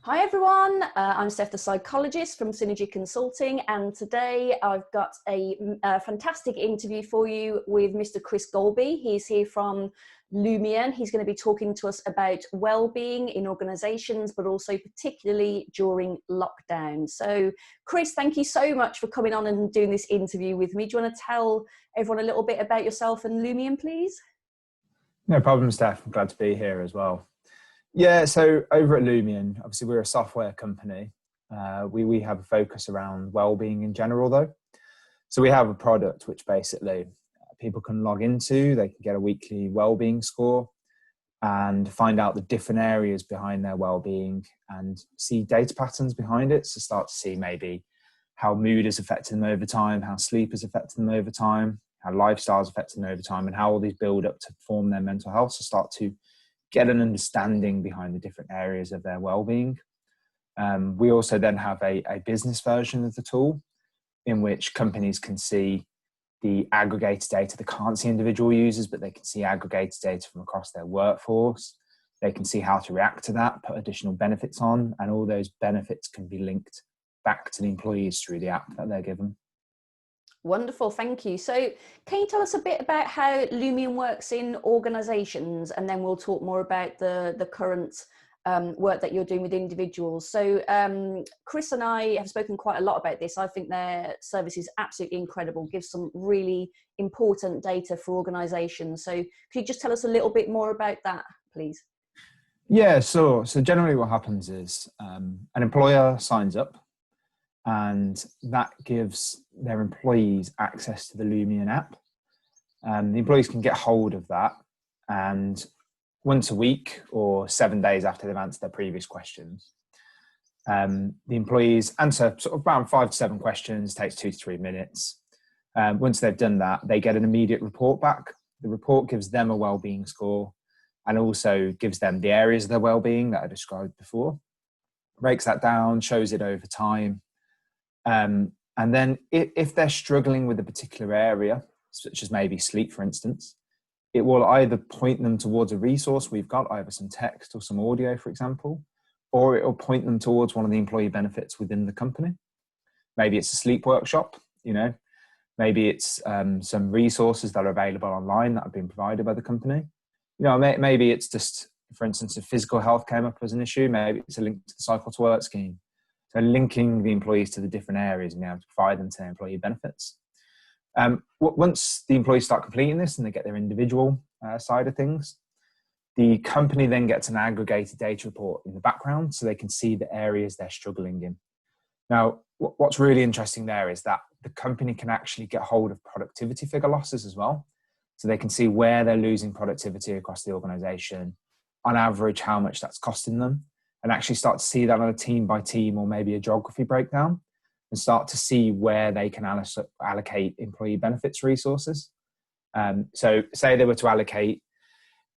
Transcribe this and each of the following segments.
Hi everyone, I'm Steph, the psychologist from Synergy Consulting, and today I've got a fantastic interview for you with Mr. Chris Golby. He's here from Lumien. He's going to be talking to us about well-being in organisations, but also particularly during lockdown. So Chris, thank you so much for coming on and doing this interview with me. Do you want to tell everyone a little bit about yourself and Lumien, please? No problem, Steph. I'm glad to be here as well. Yeah, so over at Lumien, obviously we're a software company. We have a focus around well-being in general though. So we have a product which basically people can log into, they can get a weekly well-being score and find out the different areas behind their well-being and see data patterns behind it. So start to see maybe how mood is affecting them over time, how sleep is affecting them over time, how lifestyle is affecting them over time, and how all these build up to form their mental health. So start to get an understanding behind the different areas of their well-being. We also then have a business version of the tool in which companies can see the aggregated data. They can't see individual users, but they can see aggregated data from across their workforce. They can see how to react to that, put additional benefits on, and all those benefits can be linked back to the employees through the app that they're given. Wonderful, thank you. So can you tell us a bit about how Lumien works in organisations, and then we'll talk more about the current work that you're doing with individuals. So Chris and I have spoken quite a lot about this. I think their service is absolutely incredible, gives some really important data for organisations. So could you just tell us a little bit more about that, please? Yeah, so generally what happens is an employer signs up, and that gives their employees access to the Lumien app. The employees can get hold of that, and once a week or 7 days after they've answered their previous questions, the employees answer sort of around 5 to 7 questions, takes 2 to 3 minutes. Once they've done that, they get an immediate report back. The report gives them a wellbeing score and also gives them the areas of their wellbeing that I described before. Breaks that down, shows it over time. And then if they're struggling with a particular area, such as maybe sleep, for instance, it will either point them towards a resource we've got, either some text or some audio, for example, or it will point them towards one of the employee benefits within the company. Maybe it's a sleep workshop, maybe it's some resources that are available online that have been provided by the company. Maybe it's just, for instance, if physical health came up as an issue, maybe it's a link to the Cycle to Work scheme. So linking the employees to the different areas and being able to provide them to their employee benefits. Once the employees start completing this and they get their individual side of things, the company then gets an aggregated data report in the background so they can see the areas they're struggling in. Now, what's really interesting there is that the company can actually get hold of productivity figure losses as well. So they can see where they're losing productivity across the organization, on average, how much that's costing them, and actually start to see that on a team by team or maybe a geography breakdown, and start to see where they can allocate employee benefits resources. So say they were to allocate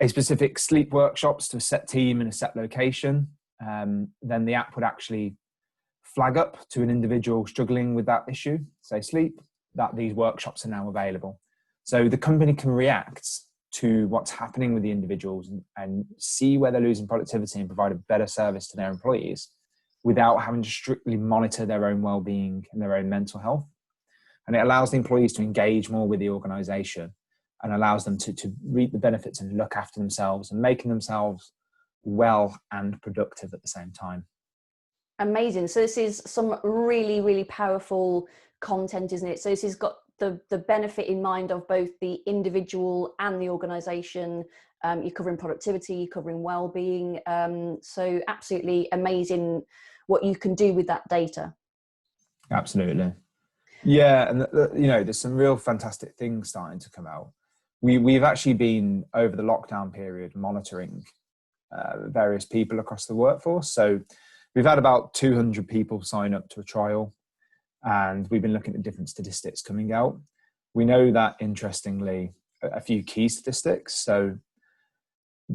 a specific sleep workshops to a set team in a set location, then the app would actually flag up to an individual struggling with that issue, say sleep, that these workshops are now available. So the company can react to what's happening with the individuals and see where they're losing productivity and provide a better service to their employees without having to strictly monitor their own well-being and their own mental health. And it allows the employees to engage more with the organization and allows them to reap the benefits and look after themselves and making themselves well and productive at the same time. Amazing. So this is some really, really powerful content, isn't it? So this has got the benefit in mind of both the individual and the organization. You're covering productivity, you're covering well-being. So absolutely amazing what you can do with that data. Absolutely. Yeah. And there's some real fantastic things starting to come out. We've actually been, over the lockdown period, monitoring various people across the workforce. So we've had about 200 people sign up to a trial, and we've been looking at different statistics coming out. We know that, interestingly, a few key statistics. So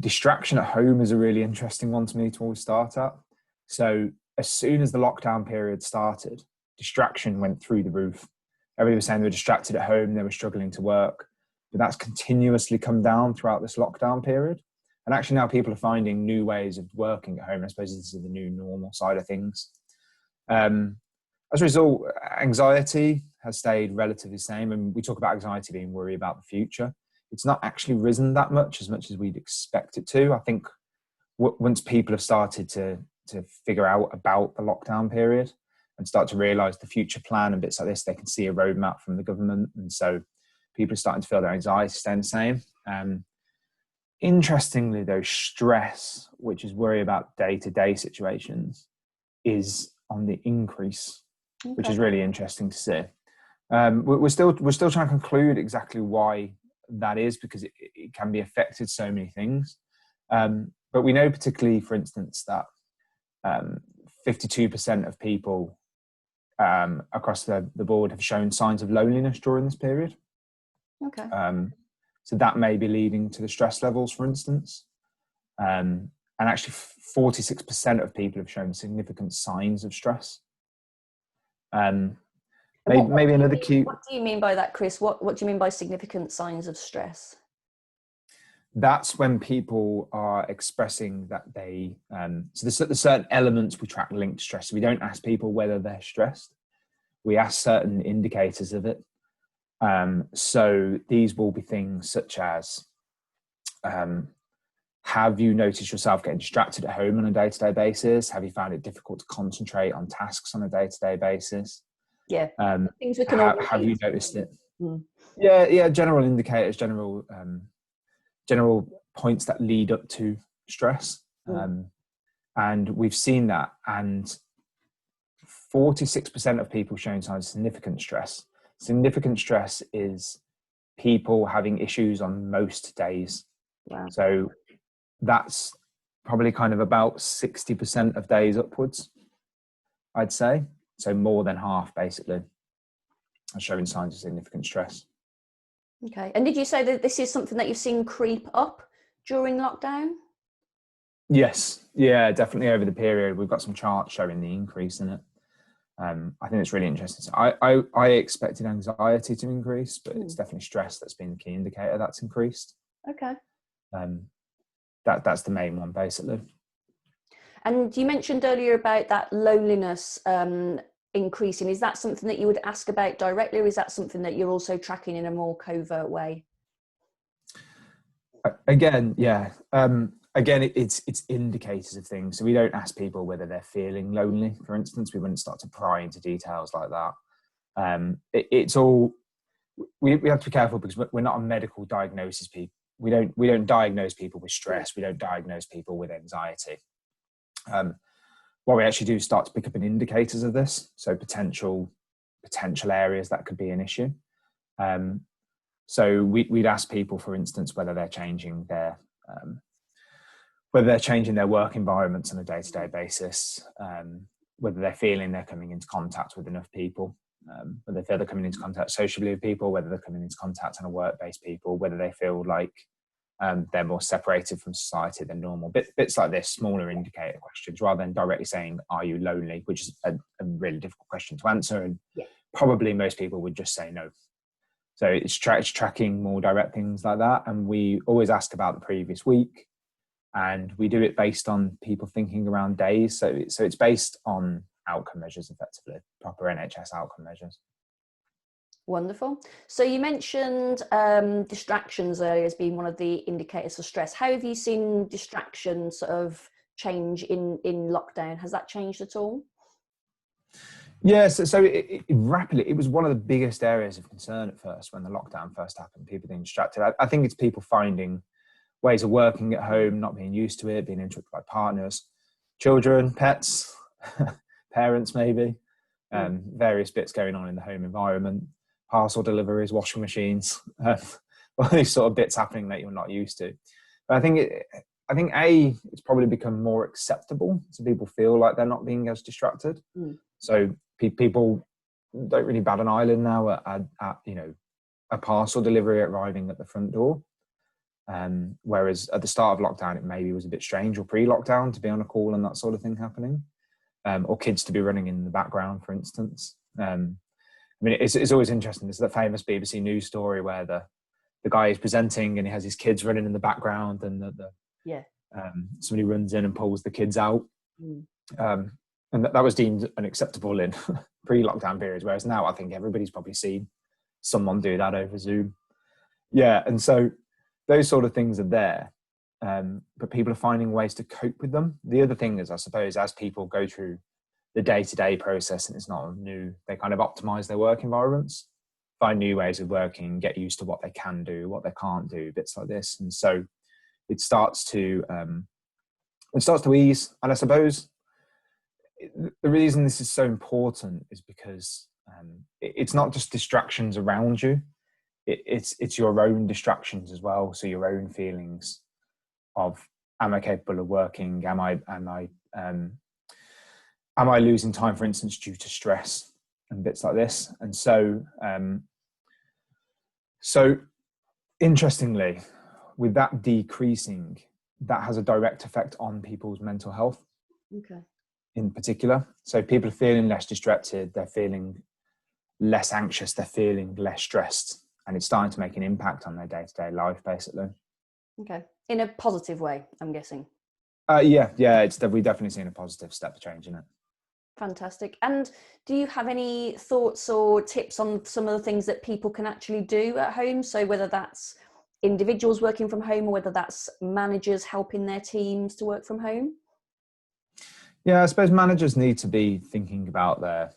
distraction at home is a really interesting one to me to always start at. So as soon as the lockdown period started, distraction went through the roof. Everybody was saying they were distracted at home, they were struggling to work, but that's continuously come down throughout this lockdown period. And actually now people are finding new ways of working at home. I suppose this is the new normal side of things. As a result, anxiety has stayed relatively the same. And we talk about anxiety being worry about the future. It's not actually risen that much as we'd expect it to. I think once people have started to figure out about the lockdown period and start to realise the future plan and bits like this, they can see a roadmap from the government. And so people are starting to feel their anxiety staying the same. Interestingly, though, stress, which is worry about day-to-day situations, is on the increase, which is really interesting to see. We're still trying to conclude exactly why that is, because it can be affected so many things. But we know particularly, for instance, that 52% of people across the board have shown signs of loneliness during this period. Okay. So that may be leading to the stress levels, for instance. And actually 46% of people have shown significant signs of stress. Maybe another key... What do you mean by that, Chris? What do you mean by significant signs of stress? That's when people are expressing that they... so there's certain elements we track linked to stress. So we don't ask people whether they're stressed. We ask certain indicators of it. So these will be things such as, have you noticed yourself getting distracted at home on a day-to-day basis? Have you found it difficult to concentrate on tasks on a day-to-day basis? Yeah. Things we can have you noticed it? Yeah. General indicators, general points that lead up to stress. And we've seen that. And 46% of people showing signs of significant stress. Significant stress is people having issues on most days. Wow. So that's probably kind of about 60% of days upwards, I'd say. So more than half, basically, are showing signs of significant stress. Okay. And did you say that this is something that you've seen creep up during lockdown? Yes. Yeah, definitely over the period. We've got some charts showing the increase in it. I think it's really interesting. So I expected anxiety to increase, but it's definitely stress that's been the key indicator that's increased. Okay. That's the main one, basically. And you mentioned earlier about that loneliness increasing. Is that something that you would ask about directly, or is that something that you're also tracking in a more covert way? Again, yeah. Again, it's indicators of things. So we don't ask people whether they're feeling lonely, for instance. We wouldn't start to pry into details like that. It's all, we have to be careful because we're not a medical diagnosis people. We don't diagnose people with stress. We don't diagnose people with anxiety. What we actually do is start to pick up in indicators of this. So potential areas that could be an issue. So we'd ask people, for instance, whether they're changing their work environments on a day-to-day basis, whether they're feeling they're coming into contact with enough people, whether they feel they're coming into contact socially with people, whether they're coming into contact on a work-based people, whether they feel like they're more separated from society than normal. Bits like this, smaller indicator questions, rather than directly saying, are you lonely, which is a really difficult question to answer. And probably most people would just say no. So it's tracking more direct things like that. And we always ask about the previous week. And we do it based on people thinking around days. So it's based on outcome measures, effectively, proper NHS outcome measures. Wonderful. So you mentioned distractions earlier as being one of the indicators of stress. How have you seen distractions sort of change in lockdown? Has that changed at all? Yeah, so it rapidly, it was one of the biggest areas of concern at first when the lockdown first happened, people being distracted. I think it's people finding ways of working at home, not being used to it, being interrupted by partners, children, pets, parents maybe, various bits going on in the home environment, parcel deliveries, washing machines, all these sort of bits happening that you're not used to. But I think it's probably become more acceptable, so people feel like they're not being as distracted. So people don't really bat an eyelid now at a parcel delivery arriving at the front door. Whereas at the start of lockdown, it maybe was a bit strange, or pre-lockdown, to be on a call and that sort of thing happening, or kids to be running in the background, for instance. I mean, it's always interesting. There's that famous BBC News story where the guy is presenting and he has his kids running in the background, and the Yeah. Somebody runs in and pulls the kids out. Mm. And that was deemed unacceptable in pre-lockdown periods, whereas now I think everybody's probably seen someone do that over Zoom. Yeah, and so those sort of things are there, but people are finding ways to cope with them. The other thing is, I suppose, as people go through the day-to-day process, and it's not new, they kind of optimize their work environments, find new ways of working, get used to what they can do, what they can't do, bits like this. And so it starts to ease. And I suppose the reason this is so important is because it's not just distractions around you, it's your own distractions as well. So your own feelings of, am I capable of working? Am I losing time, for instance, due to stress and bits like this? And so interestingly, with that decreasing, that has a direct effect on people's mental health. Okay. In particular. So people are feeling less distracted, they're feeling less anxious, they're feeling less stressed, and it's starting to make an impact on their day-to-day life, basically. Okay. In a positive way, I'm guessing. Yeah, we've definitely seen a positive step change in it. Fantastic. And do you have any thoughts or tips on some of the things that people can actually do at home? So whether that's individuals working from home or whether that's managers helping their teams to work from home? Yeah, I suppose managers need to be thinking about their,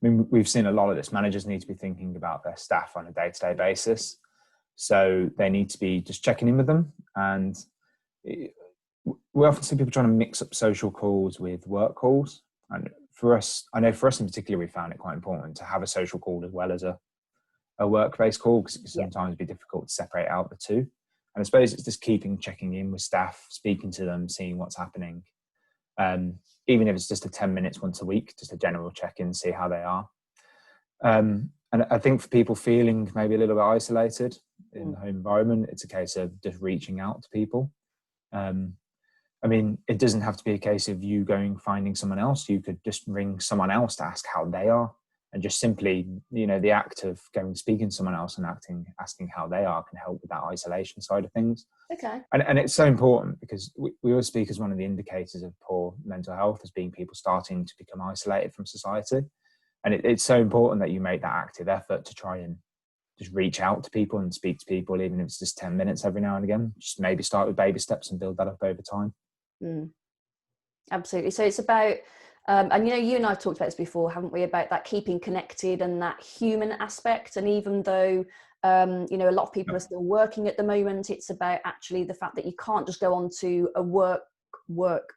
we've seen a lot of this. Managers need to be thinking about their staff on a day-to-day basis. So they need to be just checking in with them. And we often see people trying to mix up social calls with work calls. And for us, I know for us in particular, we found it quite important to have a social call as well as a work-based call, because it can sometimes be difficult to separate out the two. And I suppose it's just checking in with staff, speaking to them, seeing what's happening. Even if it's just 10 minutes once a week, just a general check-in, see how they are. And I think for people feeling maybe a little bit isolated in the home environment, it's a case of just reaching out to people. It doesn't have to be a case of you finding someone else. You could just ring someone else to ask how they are, and just simply, the act of speaking to someone else and asking how they are can help with that isolation side of things. Okay. And it's so important because we always speak as one of the indicators of poor mental health as being people starting to become isolated from society. And it's so important that you make that active effort to try and just reach out to people and speak to people, even if it's just 10 minutes every now and again. Just maybe start with baby steps and build that up over time. Absolutely. So it's about, and you and I have talked about this before, haven't we, about that keeping connected and that human aspect. And even though, a lot of people are still working at the moment, it's about actually the fact that you can't just go on to a work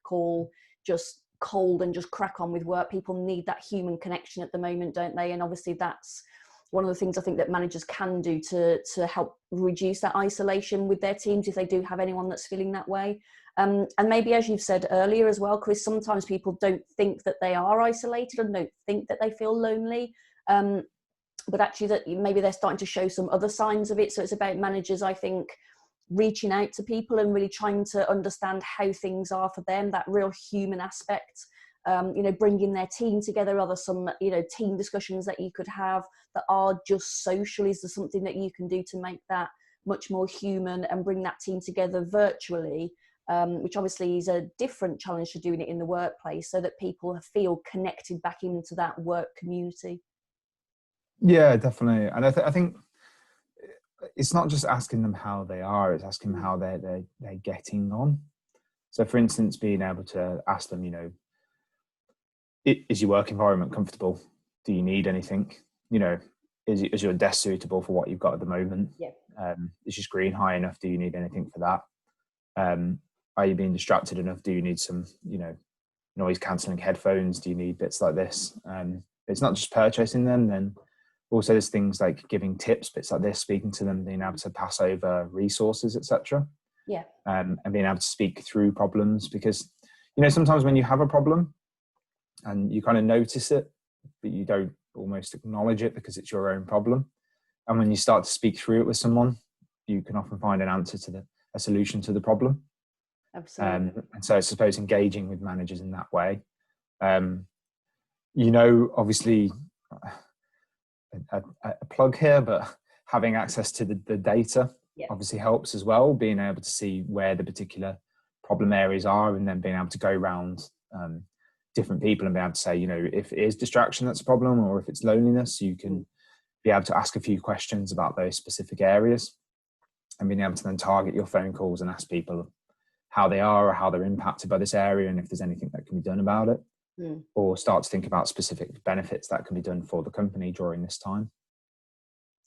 call just cold and just crack on with work. People need that human connection at the moment, don't they? And obviously that's one of the things I think that managers can do to help reduce that isolation with their teams if they do have anyone that's feeling that way. And maybe, as you've said earlier as well, Chris, sometimes people don't think that they are isolated and don't think that they feel lonely, but actually that maybe they're starting to show some other signs of it. So it's about managers, I think, reaching out to people and really trying to understand how things are for them, that real human aspect. Bringing their team together. Are there some, team discussions that you could have that are just social? Is there something that you can do to make that much more human and bring that team together virtually, which obviously is a different challenge to doing it in the workplace, so that people feel connected back into that work community? Yeah, definitely. And I think it's not just asking them how they are, it's asking them how they're getting on. So for instance, being able to ask them, is your work environment comfortable? Do you need anything? Is your desk suitable for what you've got at the moment? Yeah. Is your screen high enough? Do you need anything for that? Are you being distracted enough? Do you need some, noise cancelling headphones? Do you need bits like this? It's not just purchasing them. Then also there's things like giving tips, bits like this, speaking to them, being able to pass over resources, etc. Yeah. And being able to speak through problems, because sometimes when you have a problem and you kind of notice it, but you don't almost acknowledge it because it's your own problem. And when you start to speak through it with someone, you can often find an answer to a solution to the problem. Absolutely. And so I suppose engaging with managers in that way, obviously a plug here, but having access to the data Yeah. obviously helps as well, being able to see where the particular problem areas are, and then being able to go around different people and be able to say, if it is distraction that's a problem, or if it's loneliness, you can be able to ask a few questions about those specific areas, and being able to then target your phone calls and ask people how they are or how they're impacted by this area, and if there's anything that can be done about it, or start to think about specific benefits that can be done for the company during this time.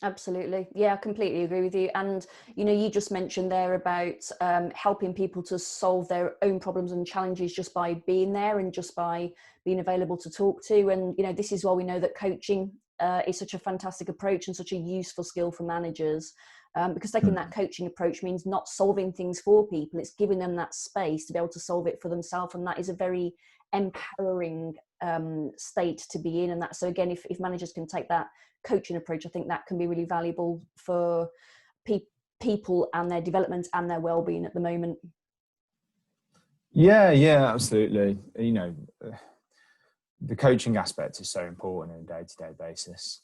Absolutely. Yeah, I completely agree with you. And, you just mentioned there about helping people to solve their own problems and challenges just by being there and just by being available to talk to. And, this is why we know that coaching is such a fantastic approach and such a useful skill for managers. Because taking that coaching approach means not solving things for people. It's giving them that space to be able to solve it for themselves. And that is a very empowering state to be in. And that, so again, if managers can take that coaching approach, I think that can be really valuable for people and their development and their well-being at the moment. Yeah, absolutely. The coaching aspect is so important on a day-to-day basis.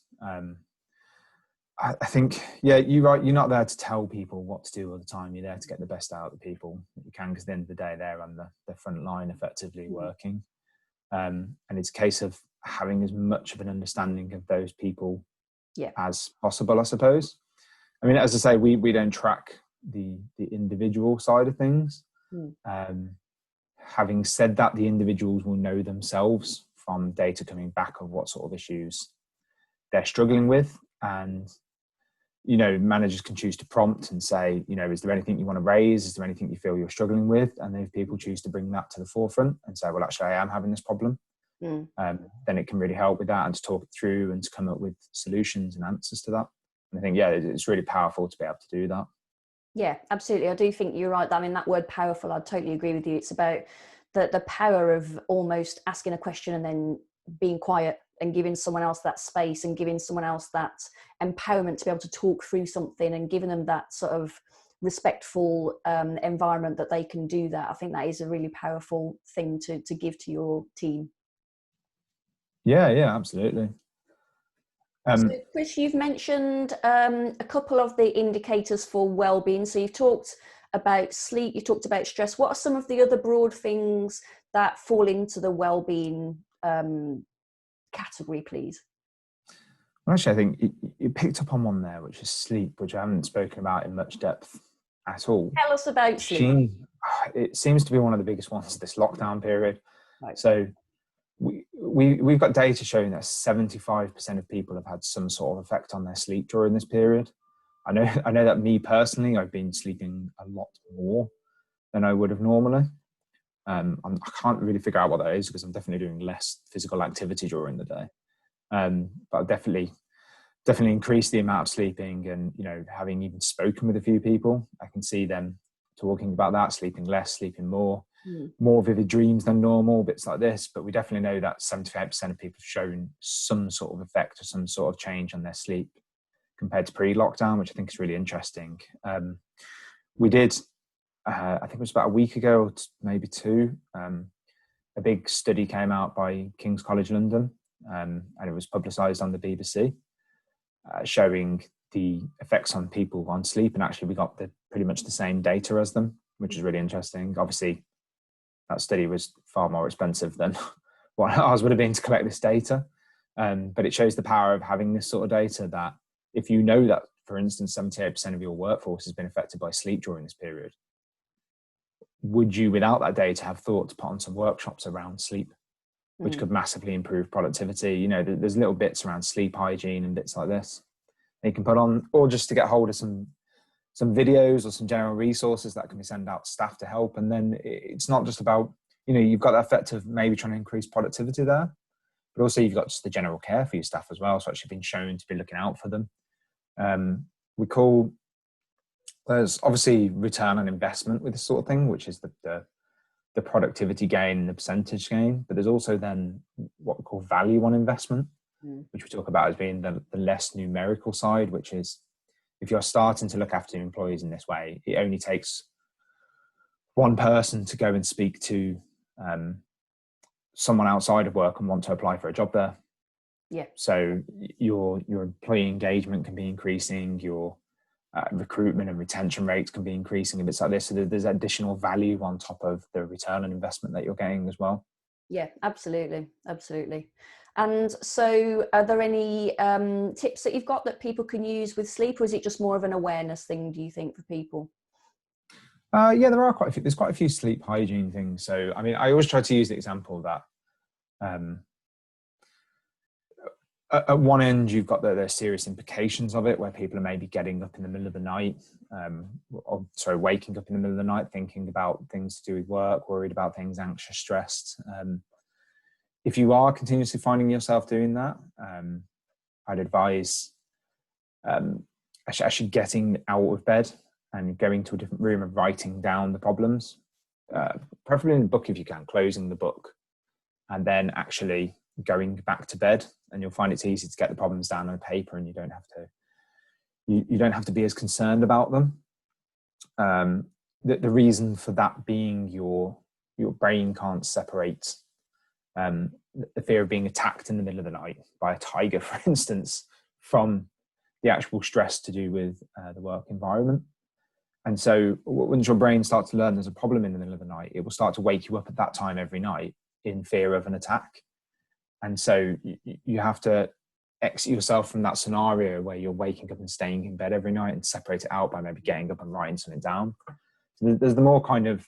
I think, you're right. You're not there to tell people what to do all the time. You're there to get the best out of the people that you can, because at the end of the day, they're on the front line effectively working. And it's a case of having as much of an understanding of those people as possible, I suppose. I mean, as I say, we don't track the individual side of things. Having said that, the individuals will know themselves from data coming back of what sort of issues they're struggling with. And, managers can choose to prompt and say, is there anything you want to raise? Is there anything you feel you're struggling with? And if people choose to bring that to the forefront and say, well, actually, I am having this problem, then it can really help with that, and to talk it through and to come up with solutions and answers to that. And I think, it's really powerful to be able to do that. Yeah, absolutely. I do think you're right. I mean, that word powerful, I totally agree with you. It's about the power of almost asking a question and then being quiet and giving someone else that space and giving someone else that empowerment to be able to talk through something, and giving them that sort of respectful environment that they can do that. I think that is a really powerful thing to give to your team. Yeah, absolutely. So Chris, you've mentioned a couple of the indicators for well-being. So you've talked about sleep, you talked about stress. What are some of the other broad things that fall into the well-being category, please? Well, actually, I think you picked up on one there, which is sleep, which I haven't spoken about in much depth at all. Tell us about sleep. It seems to be one of the biggest ones this lockdown period. Right. So we've got data showing that 75% of people have had some sort of effect on their sleep during this period. I know that me personally, I've been sleeping a lot more than I would have normally. I can't really figure out what that is, because I'm definitely doing less physical activity during the day. But I've definitely increased the amount of sleeping, and having even spoken with a few people, I can see them talking about that, sleeping less, sleeping more. More vivid dreams than normal, bits like this. But we definitely know that 75% of people have shown some sort of effect or some sort of change on their sleep compared to pre-lockdown, which I think is really interesting. We did, I think it was about a week ago, or maybe two, a big study came out by King's College London, and it was publicised on the BBC, showing the effects on people on sleep. And actually we got pretty much the same data as them, which is really interesting. Obviously, that study was far more expensive than what ours would have been to collect this data. But it shows the power of having this sort of data, that if you know that, for instance, 78% of your workforce has been affected by sleep during this period, would you, without that data, have thought to put on some workshops around sleep, which could massively improve productivity? There's little bits around sleep hygiene and bits like this they can put on, or just to get hold of some videos or some general resources that can be sent out to staff to help. And then it's not just about, you've got the effect of maybe trying to increase productivity there, but also you've got just the general care for your staff as well. So actually been shown to be looking out for them. There's obviously return on investment with this sort of thing, which is the productivity gain and the percentage gain. But there's also then what we call value on investment, which we talk about as being the less numerical side, which is, if you're starting to look after your employees in this way, it only takes one person to go and speak to someone outside of work and want to apply for a job there. Yeah. So your employee engagement can be increasing, your recruitment and retention rates can be increasing and bits like this. So there's additional value on top of the return on investment that you're getting as well. Yeah, absolutely. Absolutely. And so are there any tips that you've got that people can use with sleep, or is it just more of an awareness thing, do you think, for people? Yeah, there are there's quite a few sleep hygiene things. So, I mean, I always try to use the example that at one end, you've got the serious implications of it, where people are maybe getting up in the middle of the night, waking up in the middle of the night, thinking about things to do with work, worried about things, anxious, stressed. If you are continuously finding yourself doing that, I'd advise actually getting out of bed and going to a different room and writing down the problems, preferably in the book if you can, closing the book, and then actually going back to bed. And you'll find it's easy to get the problems down on paper, and you don't have to be as concerned about them. The reason for that being your brain can't separate the fear of being attacked in the middle of the night by a tiger, for instance, from the actual stress to do with the work environment. And so once your brain starts to learn there's a problem in the middle of the night, it will start to wake you up at that time every night in fear of an attack. And so you have to exit yourself from that scenario where you're waking up and staying in bed every night, and separate it out by maybe getting up and writing something down. So there's the more kind of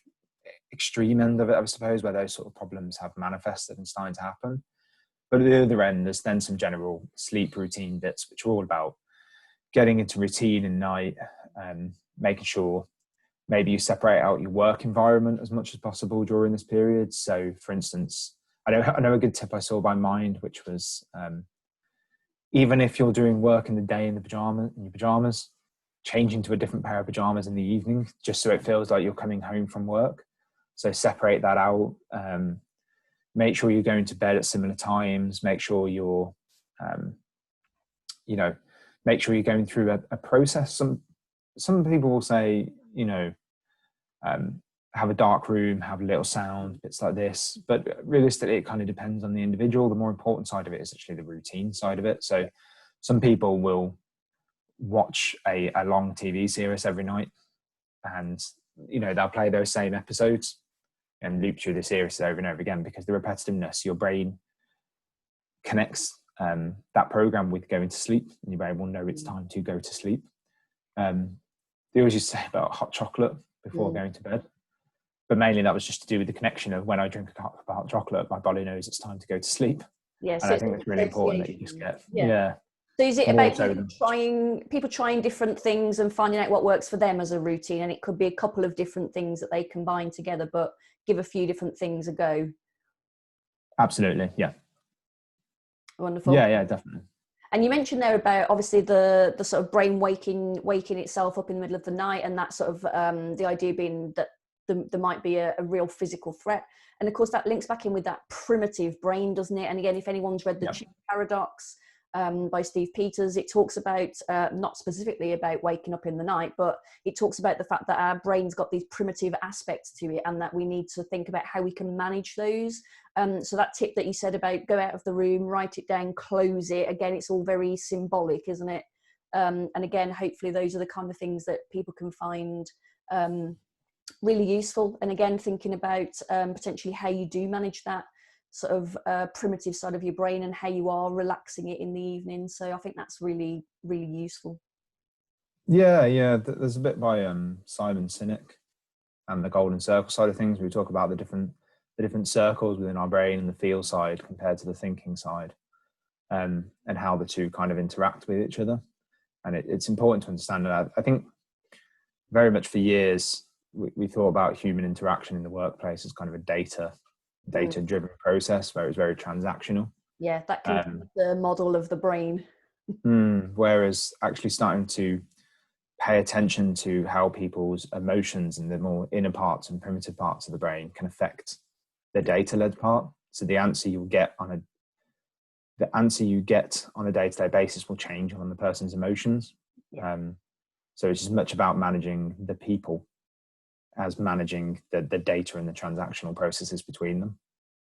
extreme end of it, I suppose, where those sort of problems have manifested and starting to happen. But at the other end, there's then some general sleep routine bits, which are all about getting into routine in night, making sure maybe you separate out your work environment as much as possible during this period. So, for instance, I know a good tip I saw by Mind, which was even if you're doing work in the day in your pajamas, changing to a different pair of pajamas in the evening, just so it feels like you're coming home from work. So separate that out. Make sure you're going to bed at similar times. Make sure you're, make sure you're going through a process. Some people will say, have a dark room, have a little sound, bits like this. But realistically, it kind of depends on the individual. The more important side of it is actually the routine side of it. So some people will watch a long TV series every night, and they'll play those same episodes and loop through the series over and over again, because the repetitiveness, your brain connects that program with going to sleep, and your brain will know it's time to go to sleep. They always used to say about hot chocolate before going to bed, but mainly that was just to do with the connection of when I drink a cup of hot chocolate, my body knows it's time to go to sleep. Yes, and I think it's really important that you just get So is it about people trying different things and finding out what works for them as a routine? And it could be a couple of different things that they combine together, but give a few different things a go. Absolutely, yeah. Wonderful. Yeah, definitely. And you mentioned there about obviously the sort of brain waking itself up in the middle of the night, and that sort of the idea being that there might be a real physical threat. And of course that links back in with that primitive brain, doesn't it? And again, if anyone's read the Chimp Paradox by Steve Peters, it talks about, not specifically about waking up in the night, but it talks about the fact that our brain's got these primitive aspects to it, and that we need to think about how we can manage those. So that tip that you said about go out of the room, write it down, close it, again, it's all very symbolic, isn't it? And again, hopefully those are the kind of things that people can find really useful. And again, thinking about potentially how you do manage that sort of primitive side of your brain, and how you are relaxing it in the evening. So I think that's really, really useful. Yeah. There's a bit by Simon Sinek and the Golden Circle side of things. We talk about the different circles within our brain, and the feel side compared to the thinking side, and how the two kind of interact with each other. And it's important to understand that. I think very much for years we thought about human interaction in the workplace as kind of a data-driven process where it's very transactional. Yeah, that can be the model of the brain. Whereas actually starting to pay attention to how people's emotions and the more inner parts and primitive parts of the brain can affect the data-led part. So the answer you get on a day-to-day basis will change on the person's emotions. So it's as much about managing the people as managing the data and the transactional processes between them.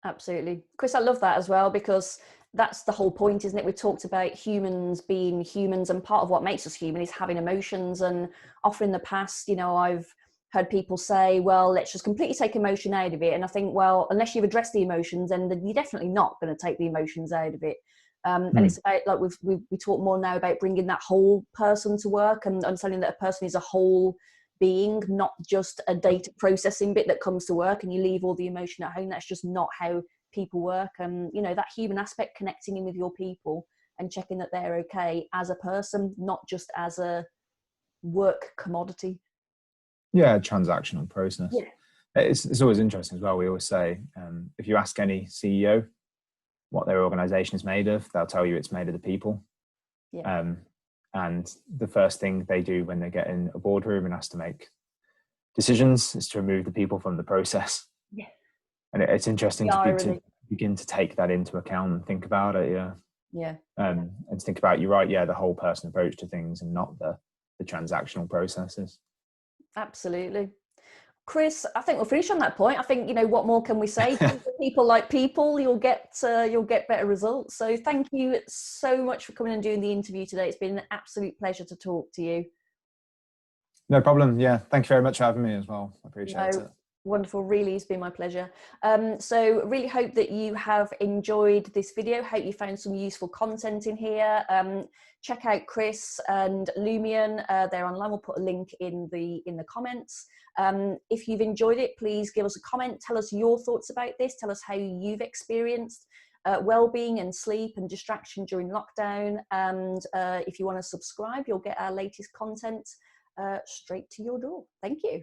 Absolutely. Chris, I love that as well, because that's the whole point, isn't it? We've talked about humans being humans, and part of what makes us human is having emotions. And often in the past, you know, I've heard people say, well, let's just completely take emotion out of it. And I think, well, unless you've addressed the emotions, then you're definitely not going to take the emotions out of it. And it's about, like, we talk more now about bringing that whole person to work, and understanding that a person is a whole being, not just a data processing bit that comes to work and you leave all the emotion at home. That's just not how people work. And you know, that human aspect, connecting in with your people and checking that they're okay as a person, not just as a work commodity. Yeah, transactional process. Yeah. It's always interesting as well. We always say, if you ask any CEO what their organization is made of, they'll tell you it's made of the people. Yeah. And the first thing they do when they get in a boardroom and has to make decisions is to remove the people from the process. Yeah. And it's interesting to begin to take that into account and think about it. Yeah. Yeah. And to think about, you're right, yeah, the whole person approach to things and not the transactional processes. Absolutely. Chris, I think we'll finish on that point. I think, you know, what more can we say? People like people, you'll get better results. So thank you so much for coming and doing the interview today. It's been an absolute pleasure to talk to you. No problem. Yeah, thank you very much for having me as well. I appreciate it. Wonderful, really, it's been my pleasure. So really hope that you have enjoyed this video. Hope you found some useful content in here. Check out Chris and Lumien. They're online. We'll put a link in the comments. If you've enjoyed it, please give us a comment. Tell us your thoughts about this. Tell us how you've experienced well-being and sleep and distraction during lockdown. And if you want to subscribe, you'll get our latest content straight to your door. Thank you.